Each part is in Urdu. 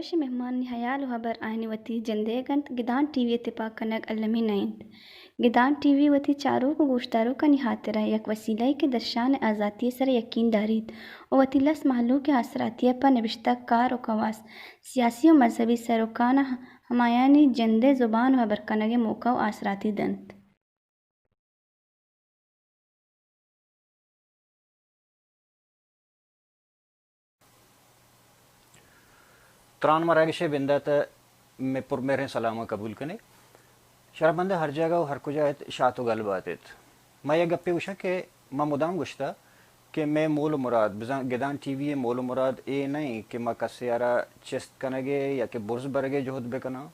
مراكش مهمان نهايال وهبر آهني وتي جنديغنت جدان تيوي اتفاق كنك علمي نايند جدان تیوی وتی چاروں کو گوشتاروں کا نہاترہ یک وسیلہ کے درشان آزادی سر یقین دارید و وتی لس محلوں کے اثراتیہ پر نوشتہ کار و کواس سیاسی و مذہبی سروکان ہمایانی جندے زبان و برکنگ موقع و اثراتی دنت تران مراکش بندت میں پر میرے سلامہ قبول کنے شرمند ہر جگہ و ہر کجا شاعت و غلبات میں یہ گپے وشا کہ میں مدام گشتا کہ میں مول مراد گدان ٹی وی مول مراد اے نہیں کہ میں کسیارا چست کنگے یا کہ برز برگے جہد بکنا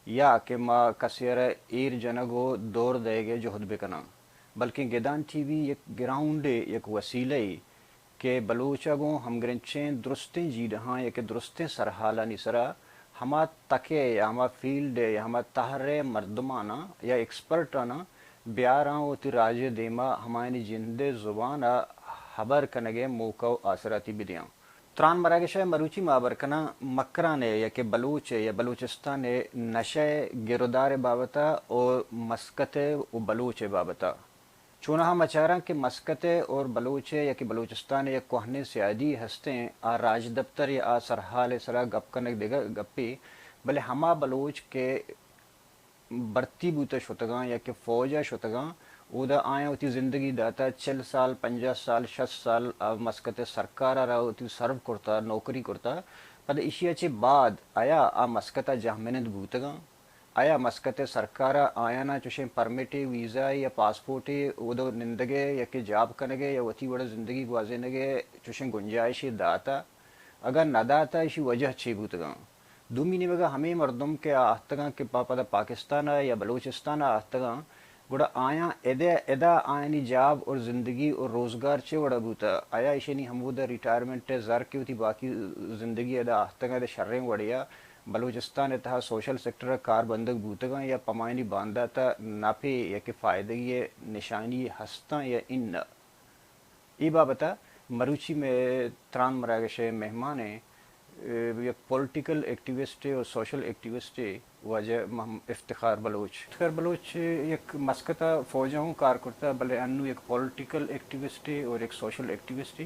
یا کہ میں کسیارا ایر جنگو دور دے گے جہد بکنا بلکہ گدان ٹی وی یک گراؤنڈ یک وسیلہ کہ بلوچا گوں ہم گرنچیں درستیں جی رہاں یا کہ درستیں سرحالہ نسرا ہما تکے یا ہما فیلڈ یا ہما تہرے مردمانہ یا ایکسپرٹانہ بیاراں ہوتی راج دیما ہمانی جندے زبانہ خبر کنگے موقع و آثراتی بدیاں تران مراکش مروچی مابرکنا مکرانے یا کہ بلوچ یا بلوچستان نشے گردار بابتا اور مسکت و بلوچ بابتا چونہ ہم اچاراں کہ مسکت اور بلوچ یا کہ بلوچستان یا کوہنے سیادی ہستیں آ راج دفتر یا آ سرحال سرا گپ کنک دیگا گپی بلے ہما بلوچ کے برتی بوتا شتگاں یا کہ فوجہ شتگاں او دا آیا ہوتی زندگی داتا 40 سال 50 سال 60 سال مسکت سرکارہ رہا ہوتی سرو کرتا نوکری کرتا پد اشیا چے بعد آیا آ مسکتہ جہمنند بوتگاں آیا مسکت سرکارہ آیا نا چوشیں پرمٹ ویزا یا پاسپورٹ ادو نندگے یا کہ جاب کنگے یا وتی وڑا زندگی گوازے نگے چوشیں گنجائش داتا اگر نہ داتا اسی وجہ چھی بوتگاں دومی نے بگا ہمیں مردم کے آہتگاں کے پاپا دا پاکستان یا بلوچستان آہتگاں گوڑا آیا ادا آئینی جاب اور زندگی اور روزگار چے وڑا بوتا آیا اشینی ہمودا ریٹائرمنٹ زر کی ہوتی باقی زندگی ادا آہتگاں دا شریں وڑیا بلوچستان اتہا سوشل سیکٹر کار بندگ بوتگاں یا پمائنی باندھا تا ناپے یا کہ فائدگی نشانی ہستاں یا ان ای بابتا مروچی میں تران مراکش مہمان ہیں یک پولیٹیکل ایکٹیوسٹ اور سوشل ایکٹیوسٹ وجہ افتخار بلوچ یک مسکتہ فوجہ ہوں کار کرتا بلے انو یک پولیٹیکل ایکٹیوسٹ اور ایک سوشل ایکٹیوسٹ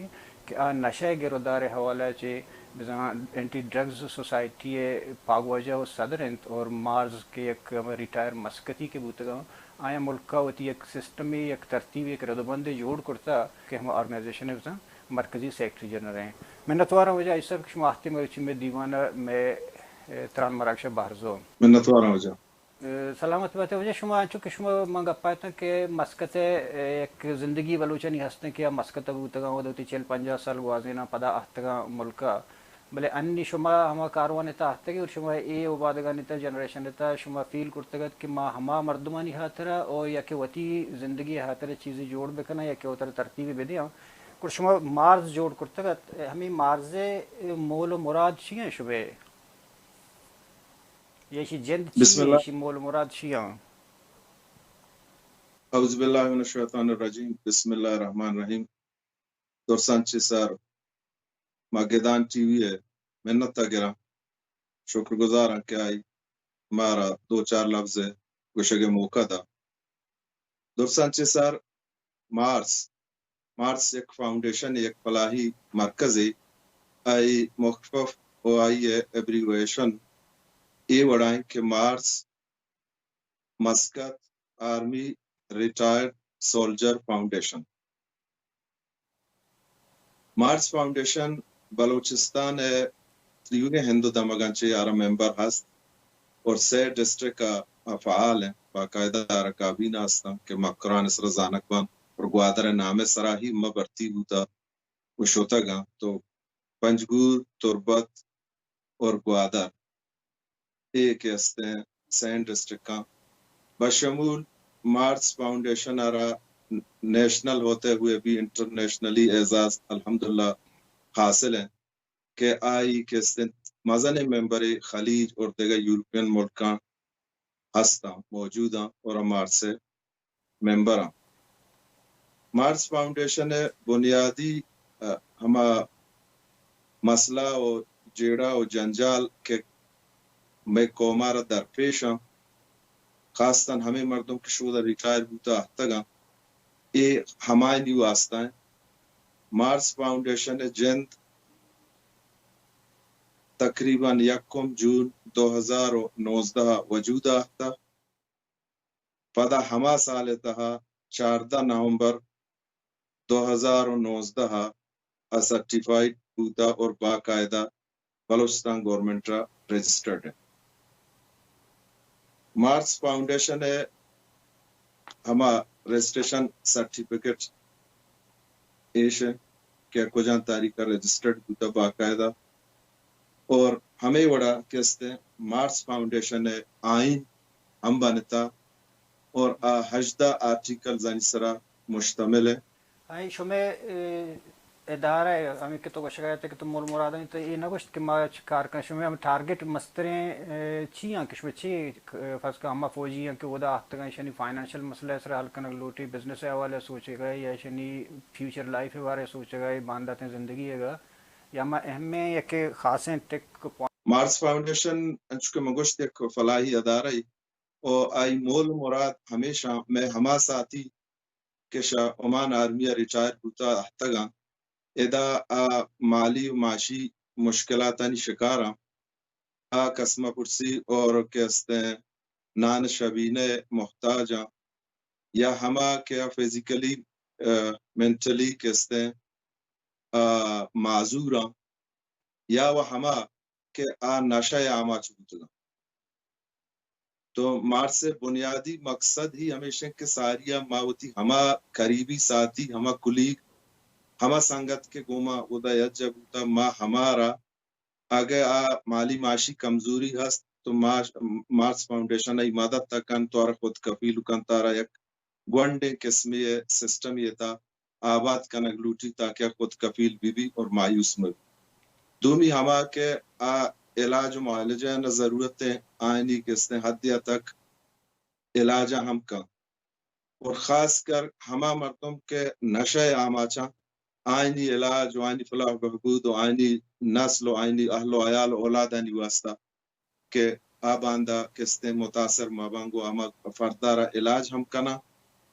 کہ آ نشہ گردار حوالہ چے بزاں اینٹی ڈرگز سوسائٹی پاگ وجہ و صدر انت اور مارز کے یک ریٹائر مسکتی کے بوتگاں آیا ملکہ ہوتی ایک سسٹم ایک ترتیب ایک ردبند جوڑ کرتا کہ ہم آرگنائزیشن بزاں مرکزی سیکٹری جنرل ہیں میں نتوارا وجہ اس سب شما آختی مرچی میں دیوانہ میں تران مراکش بارزو میں نتوارا وجہ سلامت بات وجہ شما چونکہ شما منگا پایتا کہ مسکت ایک زندگی بلوچنی ہستیں کہ مسکت بوتگاں ودوتی 40-50 سال گوازینا پدا آہتگاں ملکہ بلے انی شما ہما کاروان تا آہتگی اور شما اے اوبادگانی تا جنریشن تا شما فیل کرتگت کہ ما ہما مردمانی حاطرہ اور یا کہ وتی زندگی حاطرہ چیزی جوڑ بکنا یا کہ وطر ترتیبی بدیاں کچھ شما مارز جوڑ کرتگت ہمیں مارز مول و مراد چیئیں شبے یہ جند بسم چیئیں اللہ یہ مول مراد چیئیں اعوذ باللہ من الشیطان الرجیم بسم اللہ الرحمن الرحیم درسان چی سار ماگدان ٹی وی ہے منت گرا شکر گزار ہاں کہ آئی ہمارا 2-4 لفظ ہے گوشگ موقع دا درسان چی سار مارس ایک فاؤنڈیشن ایک فلاحی مرکز ہے آئی مخفف و آئی ایبریویشن ای وڑائیں کہ MARS Muscat army retired soldier foundation MARS foundation Balochistan تریوگے ہندو دمگانچے آرہ ممبر ہست اور 6 ڈسٹرکٹ کا فعال ہیں باقاعدہ رکابین ہستا کہ مکران اسر زانک بان اور گوادر نام سراہی مبرتی ہوتا وہ شوتا گا تو پنجگور تربت اور گوادر ایک ہستے ہیں 6 ڈسٹرکٹ کا بشمول مارس فاؤنڈیشن آرہ نیشنل ہوتے ہوئے بھی انٹرنیشنلی اعزاز الحمدللہ حاصل ہیں کہ آئی کے مزن ممبر خلیج اور دیگر یورپین ملکاں ہستا موجود ہیں اور ہمارے سے ممبر ہیں مارس فاؤنڈیشن بنیادی ہما مسئلہ اور جیڑا اور جنجال کے میں قومارا درپیش ہوں خاصتاً ہمیں مردوں کے شعبہ ریٹائر ہوتا تگا یہ ہمارے لیے واسطہ ہیں مارس فاؤنڈیشن جند تقریباً 1 جون 2019 وجود آتا پدا ہما سال تہا 14 نومبر 2019 سرٹیفائڈ ہوتا اور باقاعدہ بلوچستان گورنمنٹ رجسٹرڈ ہے مارس فاؤنڈیشن ہے ہما رجسٹریشن سرٹیفکیٹ ایشن کہ کجان تاریخ کا رجسٹرڈ ہوتا باقاعدہ اور ہمیں وڑا کہتے ہیں مارس فاؤنڈیشن ہے آئین ہم بنتا اور 18 آرٹیکل زانی سرا مشتمل ہے آئی شمع ادارہ ہے ہمیں کہ تو شکایت ہے کہ تم مول مراد ہیں تو یہ نہ کچھ کہ ما کار کر شمع ہم ٹارگٹ مستریں چیاں کہ شمع چی فرض کا ہم فوجی ہیں کہ وہ دا ہفتہ گئے شنی فائنانشل مسئلہ سر حل کنگ لوٹی بزنس حوالے سوچے گئے یا شنی فیوچر لائف بارے سوچے گئے باندھتے زندگی ہے گا یا ہم اہم میں یا کہ خاصیں ٹیک مارس فاؤنڈیشن انچکے مگوشت ایک فلاحی ادارہ ہے اور آئی مول مراد ہمیشہ میں ہما ساتھی کہ شاہ عمان آرمی ریٹائر ہوتا احتگا ادا مالی و معاشی مشکلاتانی شکارا قسمہ پرسی اور کہتے ہیں نان شبینے محتاجاں یا ہما کیا فزیکلی مینٹلی کہتے ہیں معذوراں یا وہ ہما کہ نشہ عامہ چکتا تو مار سے بنیادی مقصد ہی ہمیشہ کہ ساریہ ماوتی ہما قریبی ساتھی ہما کلیگ ہما سنگت کے گوما ادا جب ہوتا ما ہمارا اگر مالی معاشی کمزوری ہست تو مارس فاؤنڈیشن ای مدد تکن تو خود کفیل کن تارا یک گونڈے قسمی سسٹم یہ تھا آباد کنگ لوٹی تاکہ خود کفیل بھی اور مایوس میں دومی ہما کے علاج و معالجہ نہ ضرورتیں آئینی کس نے حدیہ تک علاجہ ہم کا اور خاص کر ہما مردم کے نشہ عاماچا آئینی علاج و آئینی فلاح و بہبود و آئینی نسل و آئینی اہل و عیال و اولادانی واسطہ کہ آباندہ کستے متاثر مابانگو ہما فردارہ علاج ہم کنا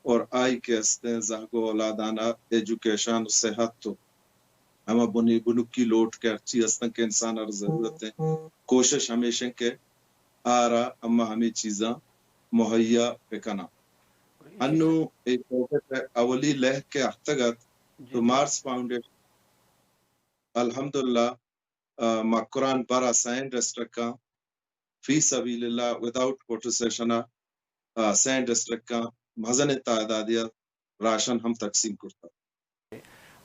اور آئی کستے زہگو اولادانہ ایجوکیشن و صحت تو ہما بنکی لوٹ کے اچھی ہستن کے انسان اور ضرورتیں کوشش ہمیشہ کے آرہ اما ہمیں چیزاں مہیا پکنا انو ایک وقت اولی لہ کے احتگت تو مارس فاؤنڈیشن الحمدللہ مقران برا سینڈ ڈسٹرکا فی سبیل اللہ وداؤٹ کوٹسیشنا سینڈ ڈسٹرکا مزن تعدادیت راشن ہم تقسیم کرتا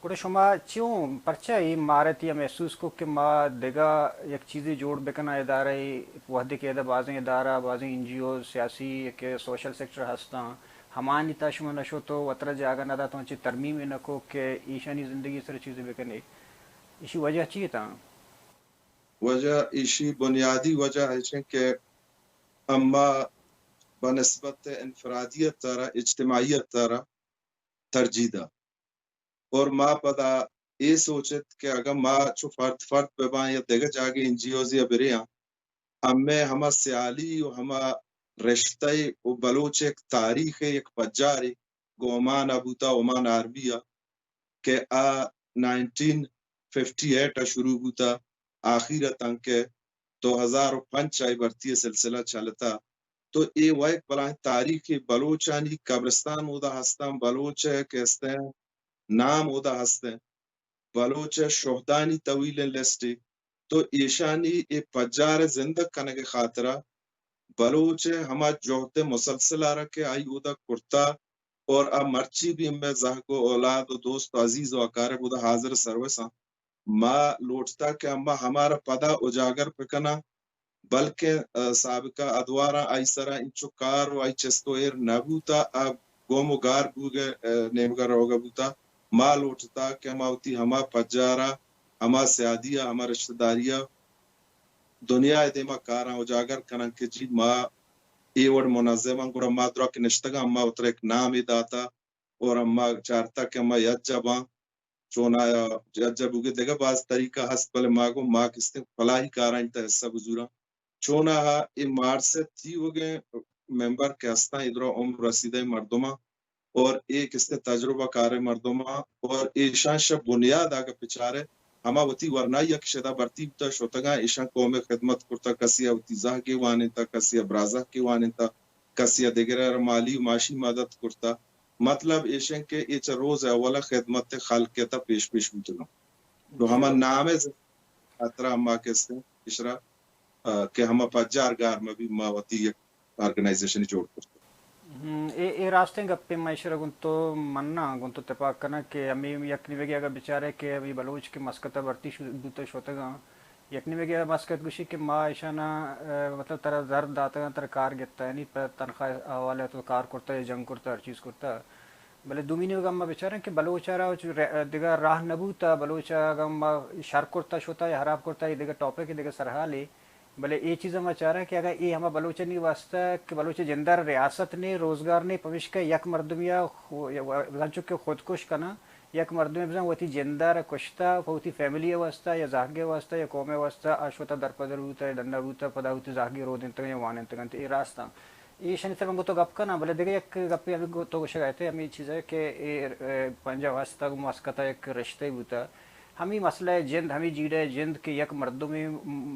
گوڑے شما چیوں پرچہ ہی مارت یا محسوس کو کہ ما دیگا یک چیزی جوڑ بکنا ادارہ وحدی کے ادھا بازیں ادارہ بازیں این جی او سیاسی کہ سوشل سیکٹر ہستا ہمانی تا شما نشو تو وطر جاگا ندا تو انچی ترمیم نکو کہ ایشانی زندگی سر چیزیں بکنے اسی وجہ چیئے تا وجہ ایشی بنیادی وجہ ہے کہ اما بنسبت انفرادیت تارا اجتماعیت تارا ترجیدہ اور ما پدا یہ سوچت کہ اگر ما چو فرد ببائیں یا دیگر جاگے ان جی اوز یا بریاں ہمیں ہما سیالی و ہما رشتہ و بلوچ ایک تاریخ ایک پجاری گو عمان ابوتا عمان آرمیا کہ 1958 شروع ہوتا آخیرت انکے 2005 آئی برتی سلسلہ چلتا تو یہ وہ ایک بلائیں تاریخ بلوچانی قبرستان اودا ہستان بلوچ ہے کہتے ہیں نام اودا ہستیں بلوچ شہدانی طویل لسٹی تو ایشانی ای پجار زندگ کنے کے خاطرہ بلوچ ہما جوہت مسلسل رکھے آئی اودا کرتا اور مرچی بھی ہمیں زہگو اولاد و دوست و عزیز و اقارب اودا حاضر سروساں ما لوٹتا کہ اما ہمارا پدا اجاگر پکنا بلکہ سابقہ ادوارا آئی سرا انچو کار و آئی چستو ایر نبوتا گوم و گار بوگے نیمگر روگا بوتا ما لوٹتا کہ ہما ہوتی ہما پجارا ہما سیادیہ ہما رشتہ داریہ دنیا دیما کارا اجاگر کنن کے جی ما ایوڑ منظمان گورا ما درک نشتگا اما اتر ایک نام داتا اور اما چارتا کہ اما یجباں چونا یجبوگے دیگا باز طریقہ ہست بلے ما گو ما کستے فلاحی کارا انتا حصہ بزورا چونها این مارست تی وگه ممبر که هستن ادرا عمر رسیده مردما اور ایک اس نے تجربہ کار مردما اور ایشان شب بنیاد آگا پچارے ہما وتی ورنہ یک شدہ برتی بتا شوتگا ایشان قوم خدمت کرتا کسی اوتیزہ کے وانتا کسی ابرازہ کے وانتا کسی دیگر مالی و معاشی مدد کرتا مطلب ایشان کے ایچ روز اولا خدمت خالقیتا پیش بودنا تو ہما نام اترا ہما کستے اشرا کہ ہما پجار گار میں بھی ماوتی یک آرگنائزیشن جوڑ کرتا اے راستے گپے معاشرہ گنتو مننا گنتو اتفاق کرنا کہ ہمیں یکنی وگی اگر بیچارے کہ ابھی بلوچ کے مسکتہ برتی بوتا شوتگا یکنی وگی مسکت گوشی کہ ما ایشانا مطلب ترہ زرد داتا ترہ کار گتا ہے نہیں پر تنخواہ حوالے تو کار کرتا ہے جنگ کرتا ہر چیز کرتا بلے دومینی وگا ما بیچارے کہ بلوچارا دیگا راہ نبوتا بلوچا گا ما شر کرتا شوتا ہے حراب کرتا ہے دیگا ٹاپے کے دیگا سرحالے بلے یہ چیز ہم چاہ رہا ہے کہ اگر یہ ہمیں بلوچنی واسطہ کہ بلوچ جندر ریاست نے روزگار نے پوش کا یک مردمیا چکے خودکش کنا یک مردم بزن وتی جندر کشتا ہوتی فیملی واسطہ یا زاہگے واسطہ یا قوم واسطہ اشوتا در پدر ہوتا ہے دنڈا ہوتا پدا ہوتی زاہگے رو دن تک یا وان تک یہ راستہ یہ شنی تک ہم تو گپ کا نا بلے دیکھے ایک گپی ابھی تو گوشہ گئے تھے ہمیں یہ چیز ہے کہ پنجہ واسطہ مسکتا ایک رشتے ہوتا ہمیں مسئلہ جند ہمیں جیڑے جند کے یک مردمی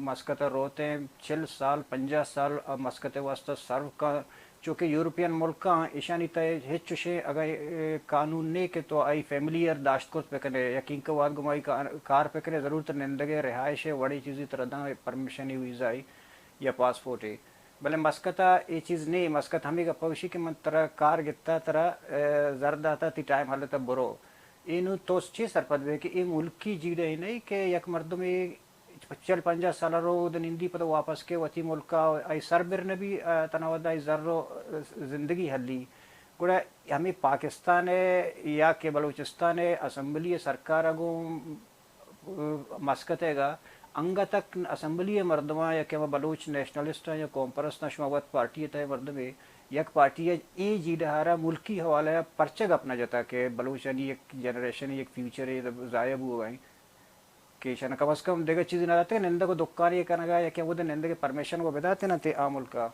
مسکتہ روتے ہیں 40 سال 50 سال مسکتہ واسطہ سرو کا چونکہ یورپین ملک کا ایشانی تے ہچ چوشے اگر قانون نے کہ تو آئی فیملی اور داشت کو پکنے یقین کے بعد گمائی کار پکنے ضرورت نندگے رہائش ہے وڑی چیزی طرح دا پرمیشنی ویزا یا پاسپورٹ ہے بلے مسکتہ یہ چیز نہیں مسکت ہمیں کا پوشی کہ من طرح کار گتا طرح زرد آتا تی ٹائم حالتا برو اینو تو چی سرپد بے کہ یہ ملکی جیڑے ہی نہیں کہ یک مردم 40-50 سال رو دن اندی پتہ واپس کے وتی ملکا ای سر برن بھی تناودا ای ذرو زندگی حلی گوڑا ہمیں پاکستان یا کہ بلوچستان اسمبلی سرکار اگو مسکت ہے گا انگا تک اسمبلی مردمہ یا کہ بلوچ نیشنلسٹ یا قوم پرست شماوت پارٹی ہے مردمے یک پارٹی ہے ای جی ڈہارا ملکی حوالہ ہے پرچگ اپنا جاتا کہ بلوچانی ایک جنریشن ایک فیوچر ہے ضائع ہو گئے کہ شانا کم از کم دیگر چیزیں نہ رہتے ہیں نندہ کو دکانی کرنا گا یا کہ وہ دے نندہ کے پرمیشن کو بتاتے نا تے عام کا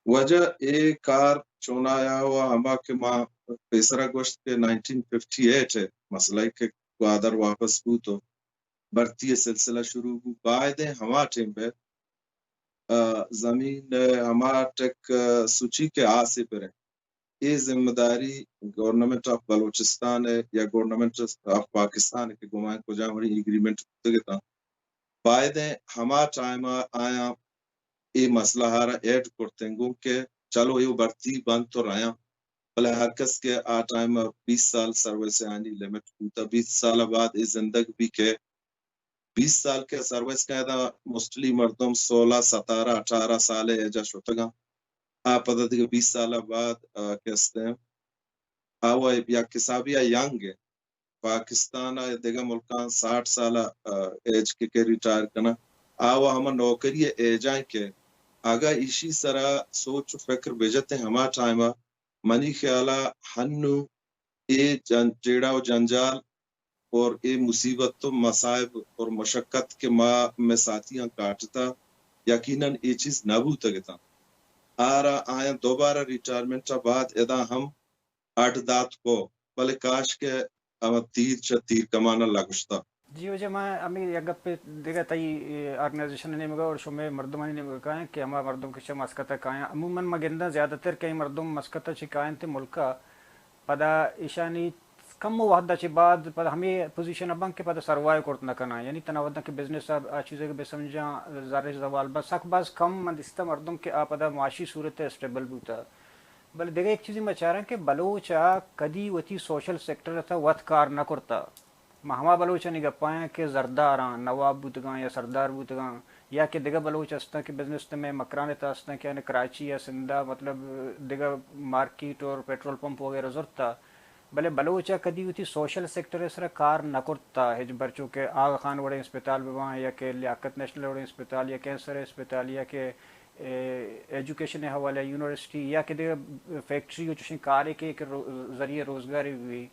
وجہ ایک کار چونایا ہوا ہما کے ماں 15 اگست کے 1958 ہے مسئلہ کہ گوادر واپس ہو تو برتی سلسلہ شروع ہو بعد ہما ٹیم پہ زمین ہما ٹک سوچی کے آسے پر ہے یہ ذمہ داری گورنمنٹ آف بلوچستان ہے یا گورنمنٹ آف پاکستان ہے کہ گمائن کو جہاں بڑی ایگریمنٹ دیتا بعد ہما ٹائم آیا یہ مسئلہ ہارا ایڈ کرتے ہیں کہ چلو یہ برتی بند تو رہا بلے ہر کس کے آ ٹائم 20 سال سروس آنی لیمٹ ہوتا 20 سال بعد یہ زندگ بھی کہ 20 سال کے سروس کا ہے موسٹلی مردم 16 17 18 سال ہے جا شوتگا آپ پتہ تھی کہ 20 سال بعد کہتے ہیں آوہ یا کسابیہ ینگ ہے پاکستان دیگا ملکان 60 سال ایج کے ریٹائر کرنا آوہ ہما نوکری ایجائیں کہ آگا اسی طرح سوچ و فکر بجتے ہما ٹائمہ منی خیالہ ہنو اے جیڑا و جنجال اور اے مصیبت تو مصائب اور مشقت کے ماں میں ساتھیاں کاٹتا یقیناً اے چیز نبو تگتا آرہ آیا دوبارہ ریٹائرمنٹ بعد ادا ہم آٹھ دات کو بلے کاش کے تیر کمانا لگشتا جی وجہ میں امی یک پہ دیکھا تائی آرگنائزیشن نے مگا اور شمی مردمانی نے مگا کہا کہ ہما مردم کشا مسکتا کہاں عموماً مگندہ زیادہ تر کئی مردم مسکتا چی کہاں تے ملکا پدا ایشانی کم وحدہ چی بعد پدا ہمیں پوزیشن ابان کے پدا سروائے کرتنا کنا یعنی تناودہ کے بزنس چیزیں کے بے سمجھا زارش زوال بس سک باز کم مندستا مردم کے پدا معاشی صورت اسٹیبل بوتا بلے دیکھا ایک چیزی میں چاہ رہا ہوں کہ بلوچا کدی وتی سوشل سیکٹر تھا وقت کار نہ کرتا ہما بلوچ نہیں گپائیں کہ زرداراں نواب بوتگاں یا سردار بوتگاں یا کہ دیگا بلوچ ہستا کہ بزنس میں مکرانے تا ہستا کہ کراچی یا سندھا مطلب دیگا مارکیٹ اور پیٹرول پمپ وغیرہ ضرورتا بلے بلوچا کدی ہوتی سوشل سیکٹر اس طرح کار نہ کرتا ہے برچوں کے آغا خان وڑے اسپتال بوائیں یا کہ لیاقت نیشنل وڑے اسپتال یا کینسر اسپتال یا کہ ایجوکیشن حوالے یونیورسٹی یا کہ دیگا فیکٹری جو چشن کارے کے ذریعے روزگاری ہوئی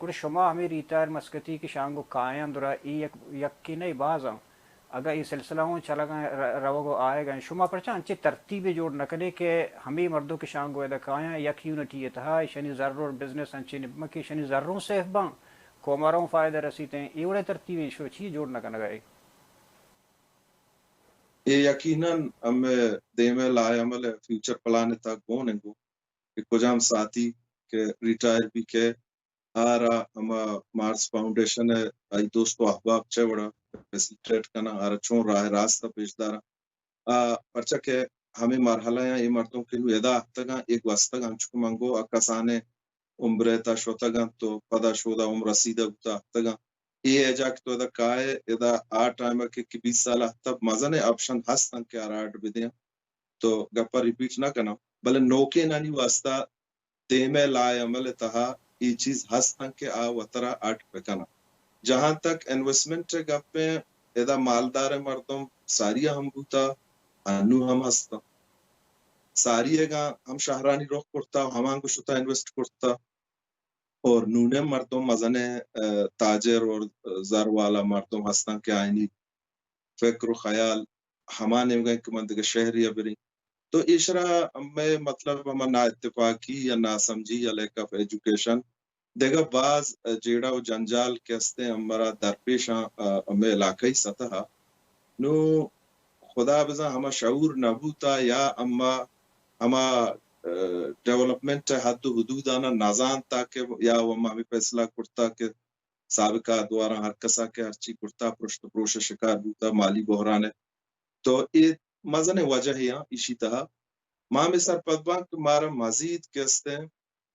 کڑ شما ہمیں ریتائر مسکتی کی شانگو قائم درا ای یک کی نہیں بازاں اگر یہ سلسلہ ہوں چلا گا رو گو آئے گا شما پرچا انچے ترتیبی جوڑ نہ کرے کہ ہمیں مردوں کے شان گوئے دکھایا یک یونٹی تھا شنی ضرور بزنس انچے نمکی شنی ضرور سیف بان کوماروں فائدہ رسیتے ہیں یہ وڑے ترتیبی شو چی جوڑ نہ کرنا گئے یہ یقیناً ہمیں دیمے لائے عمل فیوچر پلانے تک گونے گو کہ کجام ساتھی کے ریٹائر بھی کے آرا ہما مارس فاؤنڈیشن ہے آئی دوستو احباب چوڑا فیسیلیٹیٹ کرنا آرا چون راہ راستہ پیش دارا پرچہ کہ ہمیں مرحلہ ہیں یہ مردوں کے لیے ادا اختگاں ایک وستگاں چکو منگو اکسانے عمرے تا شوتگاں تو پدا شودا عمر رسیدہ ہوتا اختگاں یہ ہے جا کہ تو ادا کائے ادا ٹائمر کے 20 سالہ تب مزنے آپشن ہستن کے آرٹ بدیاں تو گپا ریپیٹ نہ کرنا بلے نوکے نانی واسطہ دیمے لائے عمل تہا یہ چیز ہستن کے وطرہ آرٹ پکنا جہاں تک انویسٹمنٹ گپے ادا مالدار مردم ساری ہم بوتا انو ہم ہستا ساری گا ہم شہرانی روح کرتا ہمان کو شتا انویسٹ کرتا اور نونے مردم مزنے تاجر اور زر والا مردم ہستن کے آئینی فکر و خیال ہمانے گئے کہ مندگ شہری ابری تو اشرا میں مطلب ہم نا اتفاقی یا نا سمجھی یا لیک آف ایجوکیشن دیگا بعض جیڑا و جنجال کہستے ہمارا درپیشاں ہمیں علاقائی سطح نو خدا بزا ہما شعور نبوتا یا ہما ڈیولپمنٹ حد و حدود آنا نازان تاکہ یا ہما ہمیں فیصلہ کرتا کہ سابقہ دوارا ہر کسا کے ہرچی کرتا پرشت پروش شکار بوتا مالی بحران ہے تو یہ مزن وجہ ہے اسی طرح ماں میں سر پدبان کہ مارا مزید کہستے ہیں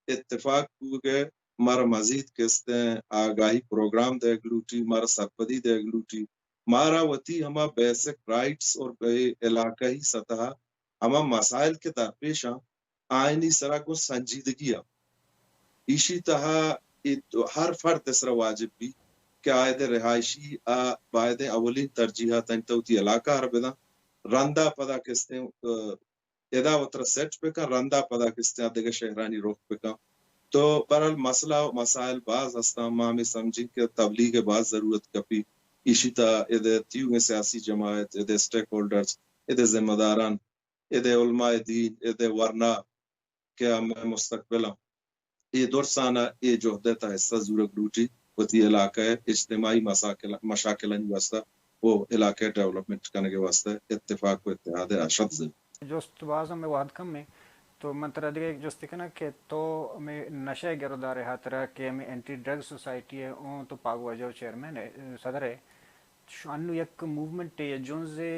اتفاق ہو گئے مارا مزید کہستے ہیں آگاہی پروگرام دے گلوٹی مارا سرپدی دے گلوٹی مارا وطی ہما بیسک رائٹس اور علاقائی سطح ہما مسائل کے درپیشاں آئینی سرا کو سنجیدگی اسی طرح ہر فرد اسرا واجب بھی کہ آئید رہائشی باید اولین ترجیحات انتوتی علاقہ ہر بیدا رندہ پدا کستے ادا وطر سیٹ پہ کا رندہ پدا کستے ہیں دیگه شہرانی روح پہ کا تو برحال مسئلہ و مسائل باز ہستا ماں میں سمجھی کہ تبلیغ باز ضرورت کپی اسی طرح ادھے تیوگے سیاسی جماعت ادھے سٹیک ہولڈرز ادھے ذمہ داران ادھے علماء دین ادھے ورنہ کہ ہمیں مستقبلہ یہ درسانہ یہ جو دیتا حصہ ضرورت لوٹی وتی علاقہ اجتماعی مشاکلن واسطہ وہ علاقہ ڈیولپمنٹ کرنے کے واسطے اتفاق و اتحاد اشد سے جو بعض میں وعد کم میں تو منترا دیگه جو استکنا کہ تو میں نشہ گردار ہے طرح کہ میں اینٹی ڈرگ سوسائٹی ہے اون تو پاگ وجہ چیئرمین ہے صدر ہے شانو یک موومنٹ ہے جون سے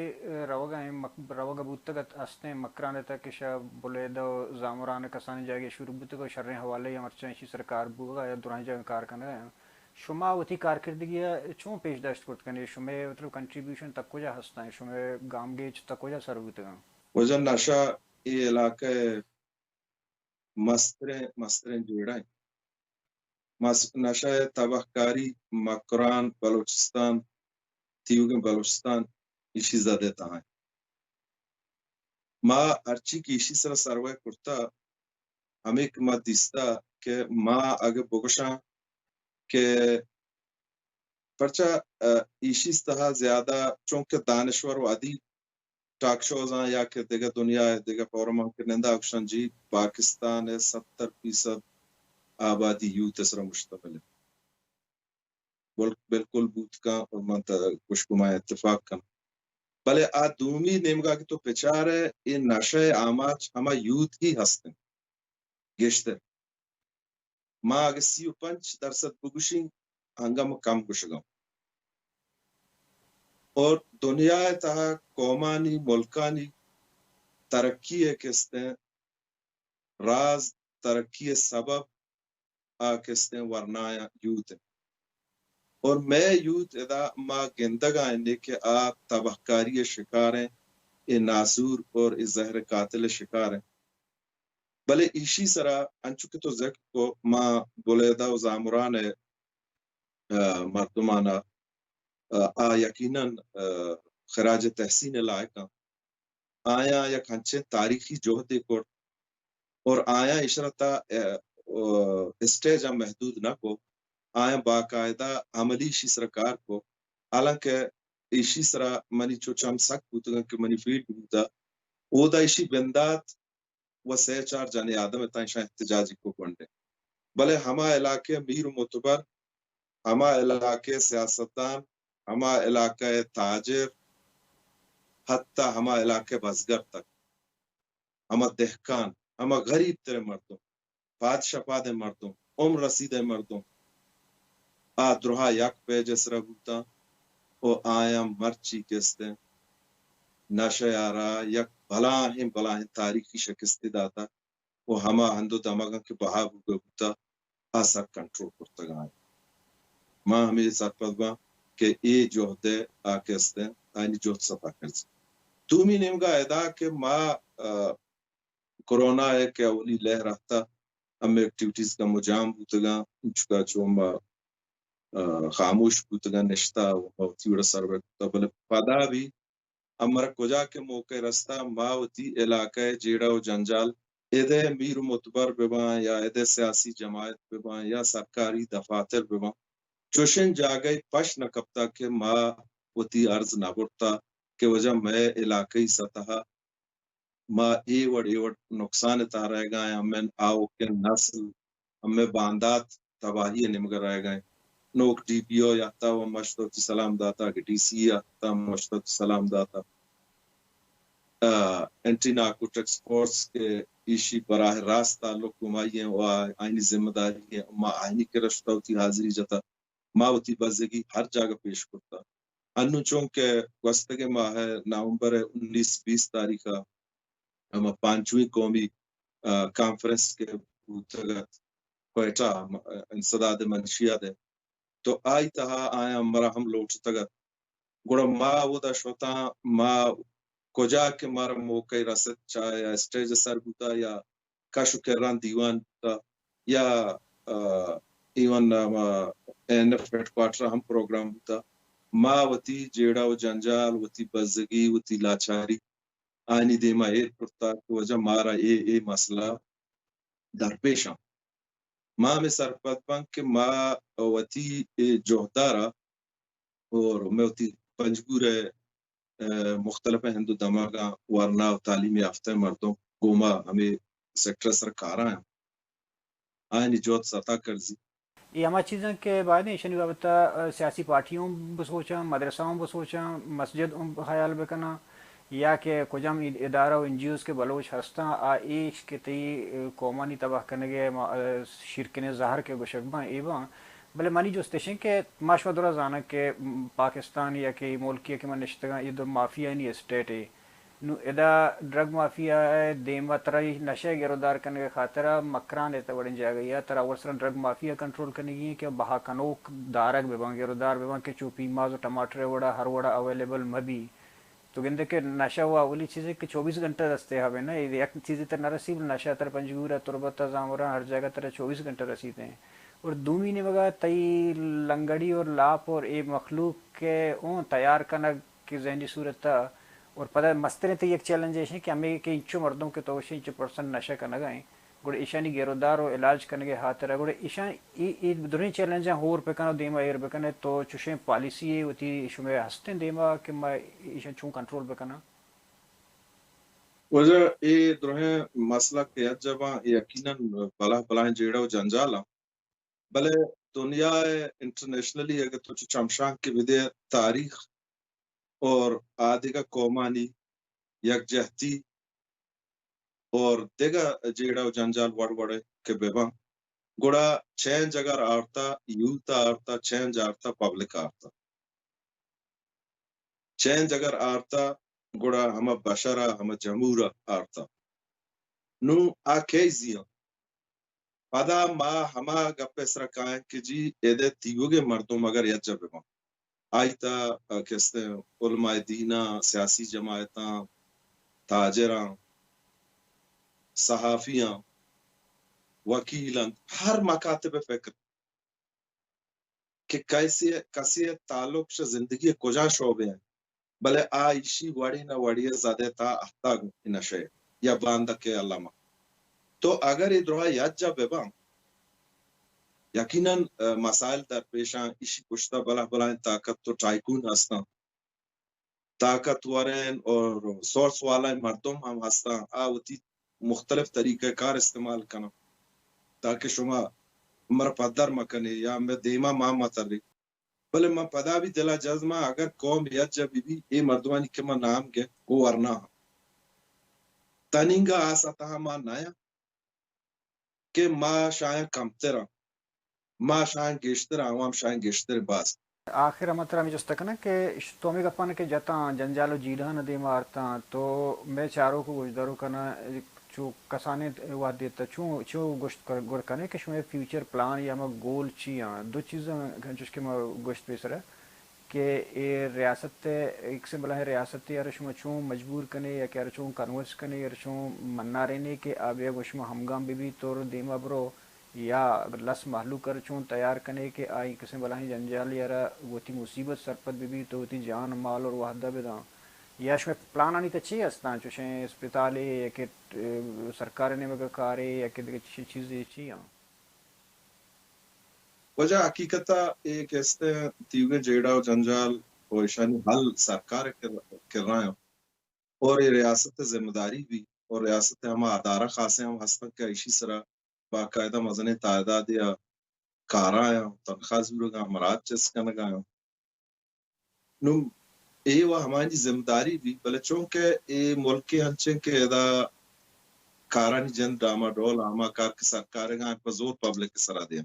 روگا بوتگت استے مکران تک کہ شا بولے دو زامران کسان جائے شروع بوتے کو شرح حوالے یا مرچنشی سرکار بوگا یا دوران جگہ کار کرنے شما وتی کارکردگی چون پیش داشت کرد کنی شما مطلب کنٹریبیوشن تک کجا ہستا ہے شما گام گیچ تک کجا سر بوتے وجہ نشہ یہ علاقہ مستریں جوڑا ہے نشہ تباہ کاری مکران بلوچستان تیوگن بلوچستان اسی زدہ تھا ہے ما ارچی کی اسی سر سروے کرتا ہمیں ما دیستا کہ ما اگر بگشاں کہ پرچہ اسی طرح زیادہ چونکہ دانشور و ادیب ٹاک شوز ہیں یا کہ دیگه دنیا ہے دیگه پورما کے نندا اکشن جی پاکستان ہے 70% آبادی یوت اسرا مشتمل ہے بالکل بوت کا اور منتا کچھ کمائے اتفاق کا بلے دومی نیمگا کی تو پچار ہے یہ نشہ آماج ہما یوت ہی ہستن گشتر ما اگر 35% بگوشیں ہنگام کم گشگاں اور دنیا تہا قومانی ملکانی ترقی ہے کستے ہیں راز ترقی سبب کستے ہیں ورنایا یوت ہے اور میں یوت ادا ما گندگا اندے کہ تباہکاری شکار ہیں اے ناسور اور اے زہر قاتل شکار ہیں بلے ایشی سرا انچکے تو ذکر کو ما بولیدہ و زامران مردمانہ یقیناً خراج تحسین لائقاں آیا یا کھنچے تاریخی جوہدے کو اور آیا اشرتا اسٹیج محدود نہ کو آیا باقاعدہ عملی شی سرکار کو حالانکہ ایشی سرا منی چو چم سک بوتگا کہ منی فیلڈ بوتا او دا ایشی بندات و سہ چار جانے آدم اتائیں شاہ احتجاجی کو کنڈے بلے ہما علاقے میر متبر ہما علاقے سیاستدان ہما علاقے تاجر حتی ہما علاقے بزگر تک ہما دہکان ہما غریب ترے مردوں بادشاہ پادے مردوں رسیدے مردوں درہا یک پیجس ربوتا او آیا مرچی کستے نشہ آرا یک بلاہیں تاریخی شکستی داتا وہ ہما ہندو دماغا کے بہا بھوگا بوتا آسر کنٹرول کرتا گا ماں ہمیں ساتھ پدوا کہ اے جوہدے آکستے آئینی جوہد ستا کرسی دومی نمگا ایدا کہ ماں کرونا ہے کہ اولی لہ رہتا ہمیں ایکٹیوٹیز کا مجام بوتا گا چکا چو ماں خاموش بوتگا نشتا تیوڑا سروکتا بلے پدا بھی امر کجا کے موقع رستا ماوتی علاقہ جیڑا و جنجال ایدے میر متبر ببان یا ایدے سیاسی جماعت ببان یا سرکاری دفاتر ببان چوشن جاگئی پش نکبتا کہ ماوتی عرض نہ بڑتا کہ وجہ میں علاقی سطح ماں ایوڑ نقصان تا رہ گئے ہمیں آؤ کے نسل ہمیں باندات تباہی نمگر رہ گئے نوک ڈی پی او یاتا و مشتوتی سلام داتا کہ ڈی سی یاتا مشتوتی سلام داتا اینٹی نارکوٹکس فورس کے ایشی براہ راست تعلق گمائیے و آئینی ذمہ داری ہے ما آئینی کے رشتہ ہوتی حاضری جتا ماوتی بزگی ہر جگہ پیش کرتا انو چونکہ وستگے ماہ ہے نومبر 19-20 تاریخہ ہم پانچویں قومی کانفرنس کے بوتگت کوئٹہ انصداد منشیات ہے تو آئی تہا آیا مرا ہم لوٹ تگت گوڑا ماں وہ دا شوتا ماں کجا کے مارا موقع رسد چاہے یا اسٹیج سر بوتا یا کاشو کران دیوان تا یا ایوان این ایف ہیڈ کوارٹر ہم پروگرام بوتا ماں وتی جیڑا و جنجال وتی بزگی وتی لاچاری آئینی دیما ایر پرتا کہ وجہ مارا اے مسئلہ درپیشاں ماں میں سرپت بانک کہ ماں وتی جوہدارا اور میں وتی پنجگور مختلف ہندو دماغا ورنہ تعلیم یافتہ مردوں گوما ہمیں سیکٹر سرکارا ہیں آئینی جوہد سطح کرزی یہ ہما چیزیں کہ بعد ایشنی بابتا سیاسی پارٹیوں بسوچاں مدرساؤں بسوچاں مسجد خیال بکنا یا کہ کجم ادارہ و انجیوز کے بلوچ ہستاں ایش کے تی قومانی تباہ کرنے گئے شرکن ظاہر کے گشکباں ایباں بلے منی جو اسٹیشن کے معاشوہ درہ زانا کہ پاکستان یا کہ ملکی کہ من نشتگاں یہ دو مافیا نہیں اسٹیٹ ہے نو ادا ڈرگ مافیا ہے دیما ترائی نشہ گرودار کرنے کے خاطرہ مکران دیتا وڑن جا گئی ہے ترا ورسرن ڈرگ مافیا کنٹرول کرنے گئی ہے کہ بہا کنوک دارک ببان گرودار ببان کہ چوپی ماز و ٹماٹر وڑا ہر وڑا اویلیبل مبی تو گندے کہ نشہ ہوا اولی چیزیں کہ 24 گھنٹہ رستے ہوئے نا ایک چیزیں تر نہ رسیب نشہ تر پنجگورہ تربتہ زامورہ ہر جگہ تر 24 گھنٹہ رسیتے ہیں اور دومی نے بگا تئی لنگڑی اور لاپ اور اے مخلوق کے اون تیار کرنا کی ذہنی صورت تھا اور پتہ مستریں تو ایک چیلنج ہے کہ ہمیں کہ انچو مردوں کے توشیں 1% نشہ کرنا گئیں گوڑے ایشانی گیرودار و علاج کرنے کے ہاتھ رہا گوڑے ایشان ای دونی چیلنج ہیں ہور پکنا دیما ایر بکنا تو چوشیں پالیسی ہے ہوتی شمیں ہستیں دیما کہ میں ایشان چون کنٹرول بکنا وجہ اے دروہیں مسئلہ کہ جباں یقیناً بلا جیڑا و جنجالا بلے دنیا انٹرنیشنلی اگر تو چمشان کے بدے تاریخ اور آدھگا قومانی یکجہتی اور دیگا جیڑا و جنجال وڑ وڑے کے بیباں گوڑا چینج اگر آرتا یوت آرتا چینج آرتا پبلک آرتا چینج اگر آرتا گوڑا ہما بشرہ ہما جمہورہ آرتا نو آکے زیاں پدا ما ہما گپے سر کائیں کہ جی ایدے تیوگے مردوں مگر یجا بیباں آئیتا کہستے ہیں علماء دینہ سیاسی جماعتاں تاجراں صحافیاں وکیلاں ہر مکاتب فکر کہ کسی تعلق سے زندگی کجا شعبے ہیں بلے آئیشی وڑی نہ وڑی زدے تا احتاگ نشے یا باندہ کے علامہ تو اگر یہ دروہ یجا بیباں یقیناً مسائل در پیشاں اسی کشتہ بلا طاقت تو ٹائکون ہستاں طاقتور ہیں اور سورس والا مردم ہم ہستا آوتی مختلف طریقہ کار استعمال کرنا تاکہ شما مر پدر مکنے یا میں دیما ماں متری بلے ماں پدا بھی دلا جزما اگر قوم یت جب بھی اے مردوانی کے ماں نام کے وہ ورنا تنینگا آسا تہا ماں نایا کہ ماں شاید کمترا ماں شاید گیشتر عوام شاید گیشتر باز آخر مطلب میں جس نا کہ تومی گپان کے جتاں جنجالو جیڑا نہ دے مارتا تو میں چاروں کو گوشدارو کنا چو کسانے واد دیتا چو گوشت گر کنے کہ شما فیوچر پلان یا ما گول چیاں دو چیزاں جس کے ما گوشت پیسرا کہ اے ریاست ایک سے بلا ہے ریاست یا شما چون مجبور کنے یا کہ چون کنورس کنے یا چون مننا رہنے کہ آب یا گوشما ہمگام بھی تور دیما برو یا لس محلو کر چون تیار کنے کہ آئی کسی بلاہیں جنجال یا وہ تھی مصیبت سرپت بھی تو تھی جان مال اور وحدہ بداں یا شما پلان آنی تچی ہستاں چوشیں اسپتالے یا کہ سرکار نے مگر کارے یا کہ چیزیں چیاں وجہ حقیقتا ایک ایستے تیوگے جیڑا و جنجال و ایشانی حل سرکار کر رہا ہیں اور یہ ریاست ذمہ داری بھی اور ریاست ہم ادارہ خاصے ہم ہستن کا اسی طرح باقاعدہ مزن تعداد یا کارا یا تنخواہ ضرور گا مراد چس کا نگا نو اے وہ ہماری ذمہ داری بھی بلے چونکہ اے ملک کے ہنچیں کے ادا کارانی جن ڈاما ڈول آما کار کے سرکار گا پر زور پبلک کے سرا دیا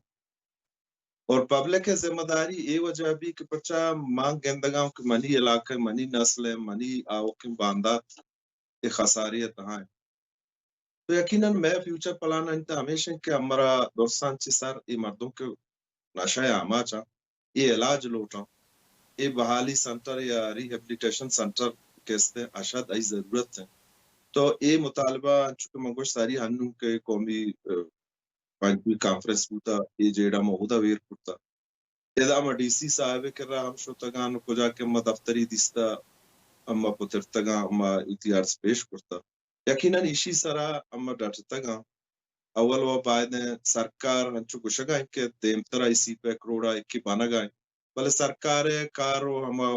اور پبلک کے ذمہ داری اے وجہ بھی کہ پچا مانگ گندگاؤں کے منی علاقے منی نسل منی آو کے باندات کے خساریت ہیں تو یقیناً میں فیوچر پلان انتا ہمیشہ کہ ہمارا دوستان چی سر ای مردوں کے نشہ آما چاہ یہ علاج لوٹا یہ بحالی سنٹر یا ریہیبلیٹیشن سنٹر کہستے اشد ای ضرورت ہے تو یہ مطالبہ چونکہ منگوش ساری ہنوں کے قومی پانچویں کانفرنس ہوتا یہ جیڑا موہودہ ویر پڑتا ادامہ ڈی سی صاحب کر رہا ہم شوتگان کو جا کے اما دفتری دیستا اما پترتگان اما اتیارس پیش کرتا یقیناً اسی سرا اما ڈاٹتگان اول و بعد سرکار ہنچو گشگا کہ دیمترا اسی پہ کروڑا اکی بانا گائیں بلے سرکار کارو ہما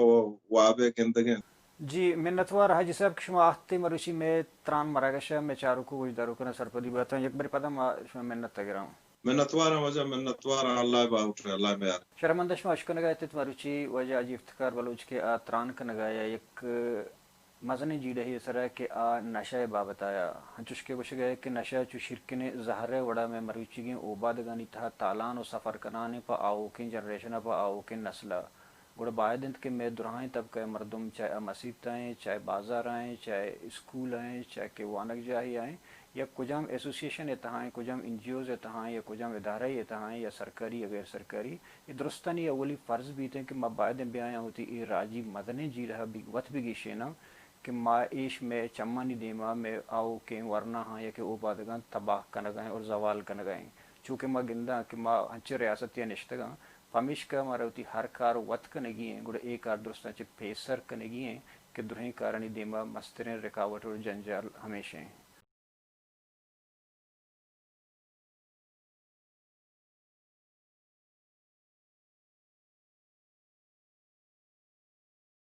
وابے گندگیں جی منتوار حاجی صاحب کہ شما آختی مروشی میں تران مراگشہ میں چاروں کو گوشدارو کنا سرپدی بات ہوں یک بری پدا شما منت تگرام منتوارا وجہ منتوارا اللہ باوٹر اللہ میار شرمندہ شما اشکنگا ایتت مروچی وجہ آجی افتخار بلوچ کے تران کنگا یا یک مزنی جی رہی سر کہ نشہ بابت آیا ہنچوش کے گوش گئے کہ نشہ چو شرکنے زہر وڑا میں مروچی گئیں اوبادگانی تھا تالان و سفر کنانے پا آو کے جنریشن پا آو کے نسلہ گوڑا باید انت کے میں درہائیں طبقہ مردم چاہے مسیبت آئیں چاہے بازار آئیں چاہے اسکول آئیں چاہے کہ وانک جاہی آئیں یا کجام ایسوسیشن اتہائیں کجام ان جی اوز اتہائیں یا کجام ادارہ اتہائیں یا سرکاری یا غیر سرکاری یہ درستانی اولی فرض بھی تھے کہ ما باید بیاں ہوتی ای راجی مدنی جی رہا بھی وط بھی گیشینا کہ ما ایش میں چمانی دیما میں آو کہ ورنہ ہاں یا کہ او بادگان تباہ کنگائیں اور زوال کنگائیں چونکہ ما گندہ کہ ما ہنچے ریاست یا نشتگاں پمیش کا ہمارا ہوتی ہر کار وط کنگی ہیں گوڑا ایک کار درستان چے پیسر کنگی ہیں کہ درہیں کارانی دیما مسترین رکاوٹ اور جنجال ہمیشہ ہیں